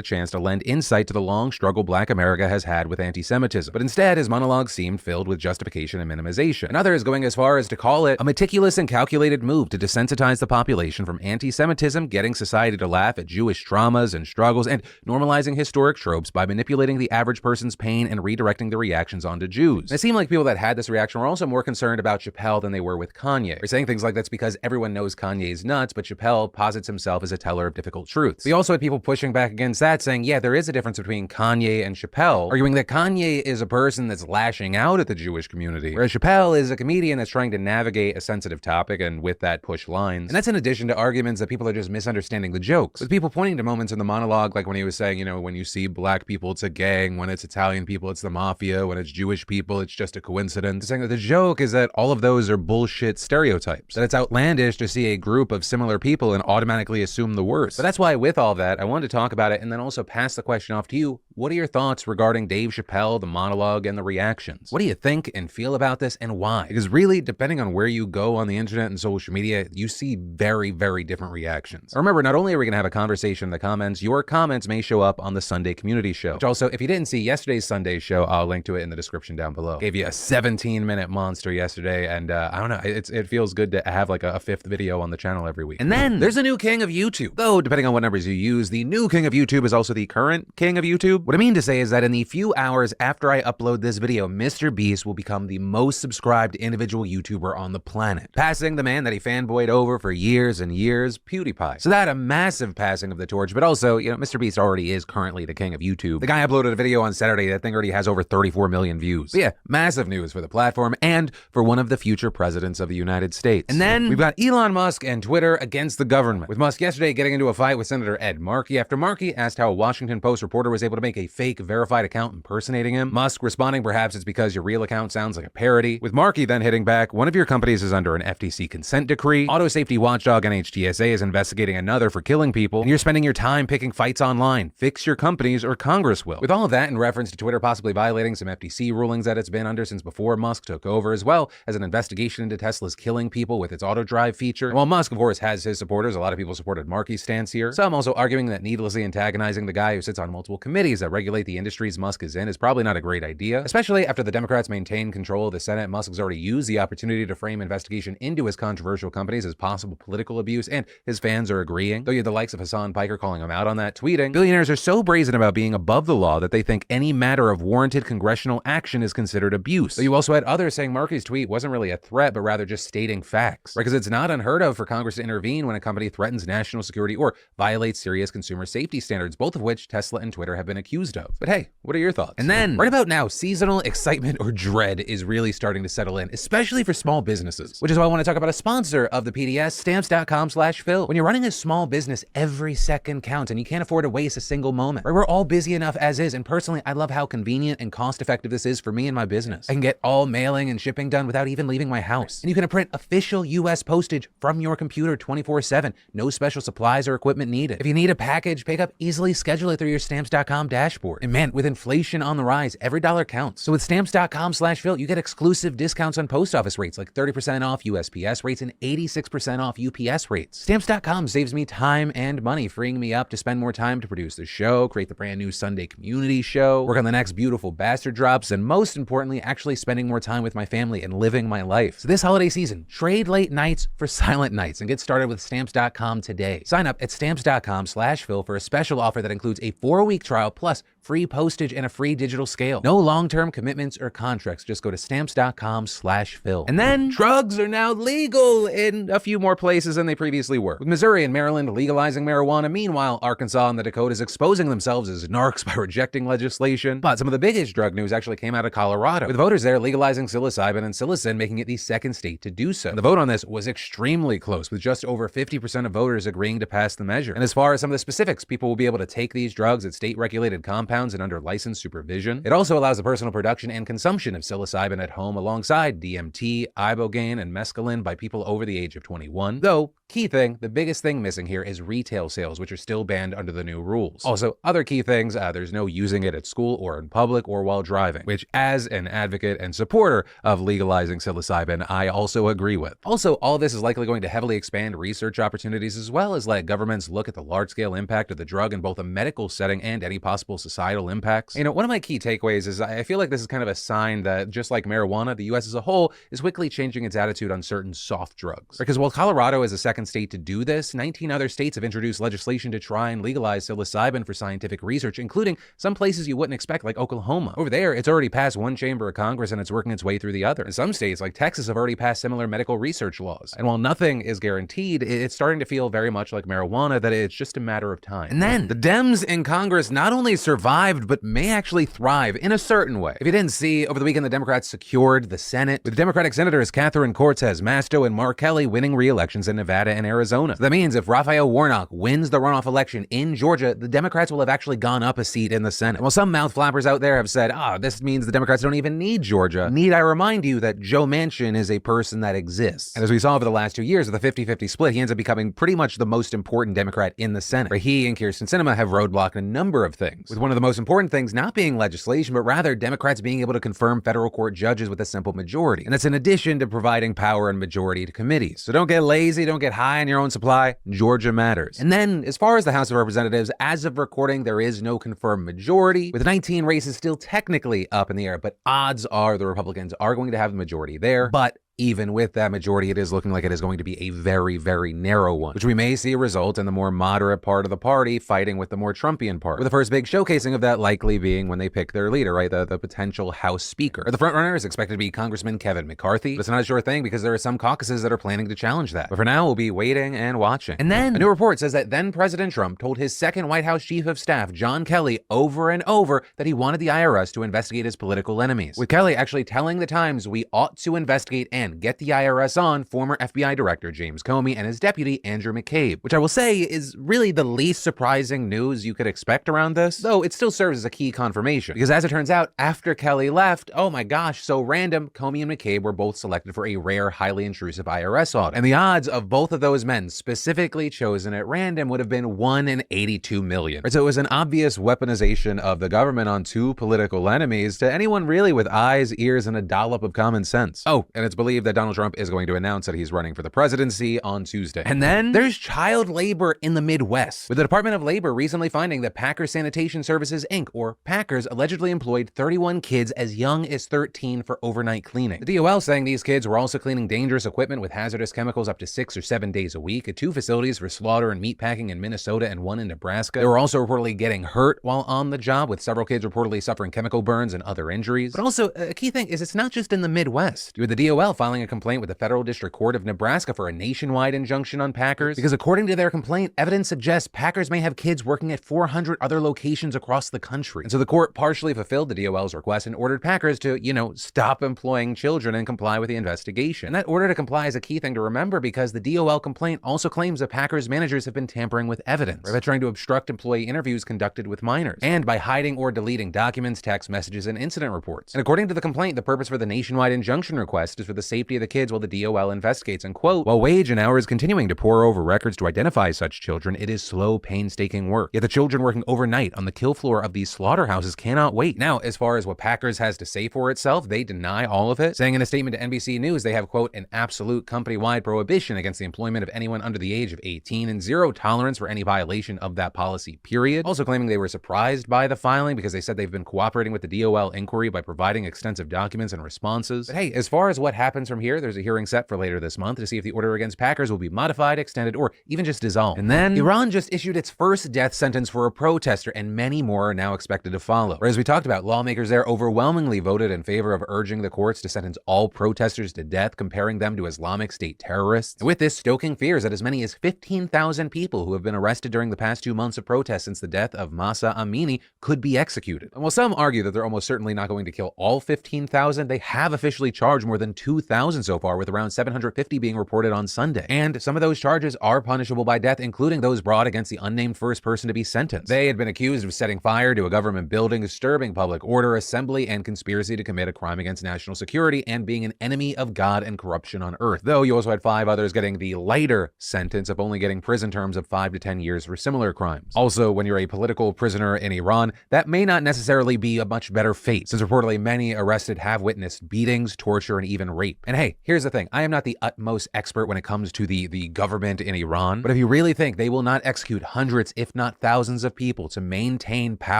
a chance to lend insight to the long struggle Black America has had with anti-Semitism. But instead, his monologue seemed filled with justification and minimization. And others going as far as to call it a meticulous and calculated move to desensitize the population from anti-Semitism, getting society to laugh at Jewish traumas and struggles, and normalizing historic tropes by manipulating the average person's pain and redirecting the reactions onto Jews. And it seemed like people that had this reaction were also more concerned about Chappelle than they were with Kanye. They're saying things like that's because everyone knows Kanye's nuts, but Chappelle posits himself as a teller of difficult truths. We also had people pushing back against that, saying, yeah, there is a difference between Kanye and Chappelle, arguing that Kanye is a person that's lashing out at the Jewish community, whereas Chappelle is a comedian that's trying to navigate a sensitive topic and with that push lines. And that's in addition to arguments that people are just misunderstanding the jokes, with people pointing to moments in the monologue, like when he was saying, you know, when you see Black people, it's a gang, when it's Italian people, it's the mafia, when it's Jewish people, it's just a coincidence, saying that the joke is that all of those are bullshit stereotypes, that it's outlandish to see a group of similar people and automatically assume the worst. But that's why with all that, I wanted to talk about it and then also pass the question off to you. What are your thoughts regarding Dave Chappelle, the monologue, and the reactions? What do you think and feel about this, and why? Because really, depending on where you go on the internet and social media, you see very, very different reactions. Remember, not only are we going to have a conversation in the comments, your comments may show up on the Sunday community show, which also, if you didn't see yesterday's Sunday show, I'll link to it in the description down below. Gave you a 17-minute monster yesterday, and I don't know, it feels good to have like a fifth video on the channel every week. And then there's a new king of YouTube. Though, depending on what numbers you use, the new king of YouTube is also the current king of YouTube. What I mean to say is that in the few hours after I upload this video, MrBeast will become the most subscribed individual YouTuber on the planet, passing the man that he fanboyed over for years and years, PewDiePie. So that a massive passing of the torch, but also, you know, MrBeast already is currently the king of YouTube. The guy uploaded a video on Saturday, that thing already has over 34 million views. But yeah, massive news for the platform and for one of the future presidents of the United States. And then we've got Elon Musk and Twitter against the government, with Musk yesterday getting into a fight with Senator Ed Markey after Markey asked how a Washington Post reporter was able to make a fake verified account impersonating him. Musk responding perhaps it's because your real account sounds like a parody, with Markey then hitting back, one of your companies is under an FTC consent decree, auto safety watchdog NHTSA is investigating another for killing people, and you're spending your time picking fights online. Fix your companies or Congress will. With all of that in reference to Twitter possibly violating some FTC rulings that it's been under since before Musk took over, as well as an investigation into Tesla's killing people with its auto drive feature. And while Musk of course has his supporters, a lot of people supported Markey's stance here, some also arguing that needlessly antagonizing the guy who sits on multiple committees that regulate the industries Musk is in is probably not a great idea, especially after the Democrats maintain control of the Senate. Musk has already used the opportunity to frame investigation into his controversial companies as possible political abuse, and his fans are agreeing. Though you have the likes of Hassan Piker calling him out on that, tweeting, billionaires are so brazen about being above the law that they think any matter of warranted congressional action is considered abuse. Though you also had others saying Markey's tweet wasn't really a threat, but rather just stating facts. Right? Because it's not unheard of for Congress to intervene when a company threatens national security or violates serious consumer safety standards, both of which Tesla and Twitter have been accused of. But hey, what are your thoughts? And then, right about now, seasonal excitement or dread is really starting to settle in, especially for small businesses, which is why I want to talk about a sponsor of the PDS, stamps.com/Phil. When you're running a small business, every second counts, and you can't afford to waste a single moment. Right? We're all busy enough as is, and personally, I love how convenient and cost-effective this is for me and my business. I can get all mailing and shipping done without even leaving my house. And you can print official US postage from your computer 24/7. No special supplies or equipment needed. If you need a package pickup, easily schedule it through your stamps.com dashboard. And man, with inflation on the rise, every dollar counts. So with stamps.com/Phil, you get exclusive discounts on post office rates like 30% off USPS rates and 86% off UPS rates. Stamps.com saves me time and money, freeing me up to spend more time to produce the show, create the brand new Sunday community show, work on the next beautiful bastard drops, and most importantly, actually spending more time with my family and living my life. So this holiday season, trade late nights for silent nights and get started with stamps.com today. Sign up at stamps.com/Phil for a special offer that includes a 4-week trial plus free postage and a free digital scale. No long-term commitments or contracts. Just go to stamps.com/Phil. And then drugs are now legal in a few more places than they previously were, with Missouri and Maryland legalizing marijuana. Meanwhile, Arkansas and the Dakotas exposing themselves as narcs by rejecting legislation. But some of the biggest drug news actually came out of Colorado, with voters there legalizing psilocybin and psilocin, making it the second state to do so. And the vote on this was extremely close, with just over 50% of voters agreeing to pass the measure. And as far as some of the specifics, people will be able to take these drugs at state-regulated regulated compounds and under licensed supervision. It also allows the personal production and consumption of psilocybin at home alongside DMT, ibogaine, and mescaline by people over the age of 21. Though, key thing, the biggest thing missing here is retail sales, which are still banned under the new rules. Also, other key things, there's no using it at school or in public or while driving, which as an advocate and supporter of legalizing psilocybin, I also agree with. Also, all of this is likely going to heavily expand research opportunities as well as let governments look at the large-scale impact of the drug in both a medical setting and any possible societal impacts. You know, one of my key takeaways is I feel like this is kind of a sign that, just like marijuana, the US as a whole is quickly changing its attitude on certain soft drugs. Because while Colorado is the second state to do this, 19 other states have introduced legislation to try and legalize psilocybin for scientific research, including some places you wouldn't expect, like Oklahoma. Over there, it's already passed one chamber of Congress and it's working its way through the other. And some states, like Texas, have already passed similar medical research laws. And while nothing is guaranteed, it's starting to feel very much like marijuana, that it's just a matter of time. And then, the Dems in Congress not only survived, but may actually thrive in a certain way. If you didn't see, over the weekend the Democrats secured the Senate, with Democratic Senators Catherine Cortez Masto and Mark Kelly winning re-elections in Nevada and Arizona. So that means if Raphael Warnock wins the runoff election in Georgia, the Democrats will have actually gone up a seat in the Senate. And while some mouth flappers out there have said, this means the Democrats don't even need Georgia, need I remind you that Joe Manchin is a person that exists. And as we saw over the last 2 years with the 50-50 split, he ends up becoming pretty much the most important Democrat in the Senate, where he and Kyrsten Sinema have roadblocked a number of things, with one of the most important things not being legislation, but rather Democrats being able to confirm federal court judges with a simple majority. And that's in addition to providing power and majority to committees. So don't get lazy, don't get high on your own supply. Georgia matters. And then, as far as the House of Representatives, as of recording, there is no confirmed majority, with 19 races still technically up in the air, but odds are the Republicans are going to have the majority there. But even with that majority, it is looking like it is going to be a very, very narrow one, which we may see result in the more moderate part of the party fighting with the more Trumpian part, with the first big showcasing of that likely being when they pick their leader, right? The potential House Speaker. The frontrunner is expected to be Congressman Kevin McCarthy, but it's not a sure thing because there are some caucuses that are planning to challenge that. But for now, we'll be waiting and watching. And then, a new report says that then President Trump told his second White House Chief of Staff, John Kelly, over and over that he wanted the IRS to investigate his political enemies, with Kelly actually telling the Times we ought to investigate and get the IRS on former FBI Director James Comey and his deputy Andrew McCabe, which I will say is really the least surprising news you could expect around this, though it still serves as a key confirmation, because as it turns out, after Kelly left, oh my gosh, so random, Comey and McCabe were both selected for a rare, highly intrusive IRS audit, and the odds of both of those men specifically chosen at random would have been 1 in 82 million. So it was an obvious weaponization of the government on two political enemies to anyone really with eyes, ears, and a dollop of common sense. Oh, and it's believed that Donald Trump is going to announce that he's running for the presidency on Tuesday. And then there's child labor in the Midwest, with the Department of Labor recently finding that Packers Sanitation Services, Inc., or Packers, allegedly employed 31 kids as young as 13 for overnight cleaning. The DOL saying these kids were also cleaning dangerous equipment with hazardous chemicals up to 6 or 7 days a week at 2 facilities for slaughter and meat packing in Minnesota and 1 in Nebraska. They were also reportedly getting hurt while on the job, with several kids reportedly suffering chemical burns and other injuries. But also, a key thing is it's not just in the Midwest, with the DOL filing a complaint with the Federal District Court of Nebraska for a nationwide injunction on Packers, because according to their complaint, evidence suggests Packers may have kids working at 400 other locations across the country. And so the court partially fulfilled the DOL's request and ordered Packers to, stop employing children and comply with the investigation. And that order to comply is a key thing to remember, because the DOL complaint also claims that Packers managers have been tampering with evidence, by trying to obstruct employee interviews conducted with minors, and by hiding or deleting documents, text messages, and incident reports. And according to the complaint, the purpose for the nationwide injunction request is for the safety of the kids while the DOL investigates, and quote, while Wage and Hour is continuing to pore over records to identify such children, it is slow, painstaking work. Yet the children working overnight on the kill floor of these slaughterhouses cannot wait. Now, as far as what Packers has to say for itself, they deny all of it, saying in a statement to NBC News they have, quote, an absolute company-wide prohibition against the employment of anyone under the age of 18 and zero tolerance for any violation of that policy, period. Also claiming they were surprised by the filing because they said they've been cooperating with the DOL inquiry by providing extensive documents and responses. But hey, as far as what happens from here, there's a hearing set for later this month to see if the order against Packers will be modified, extended, or even just dissolved. And then Iran just issued its first death sentence for a protester, and many more are now expected to follow. Or as we talked about, lawmakers there overwhelmingly voted in favor of urging the courts to sentence all protesters to death, comparing them to Islamic State terrorists. And with this, stoking fears that as many as 15,000 people who have been arrested during the past 2 months of protests since the death of Mahsa Amini could be executed. And while some argue that they're almost certainly not going to kill all 15,000, they have officially charged more than 2,000 2,000 so far, with around 750 being reported on Sunday. And some of those charges are punishable by death, including those brought against the unnamed first person to be sentenced. They had been accused of setting fire to a government building, disturbing public order, assembly, and conspiracy to commit a crime against national security, and being an enemy of God and corruption on earth. Though you also had 5 others getting the lighter sentence of only getting prison terms of 5 to 10 years for similar crimes. Also, when you're a political prisoner in Iran, that may not necessarily be a much better fate, since reportedly many arrested have witnessed beatings, torture, and even rape. And hey, here's the thing. I am not the utmost expert when it comes to the government in Iran, but if you really think they will not execute hundreds, if not thousands of people to maintain power,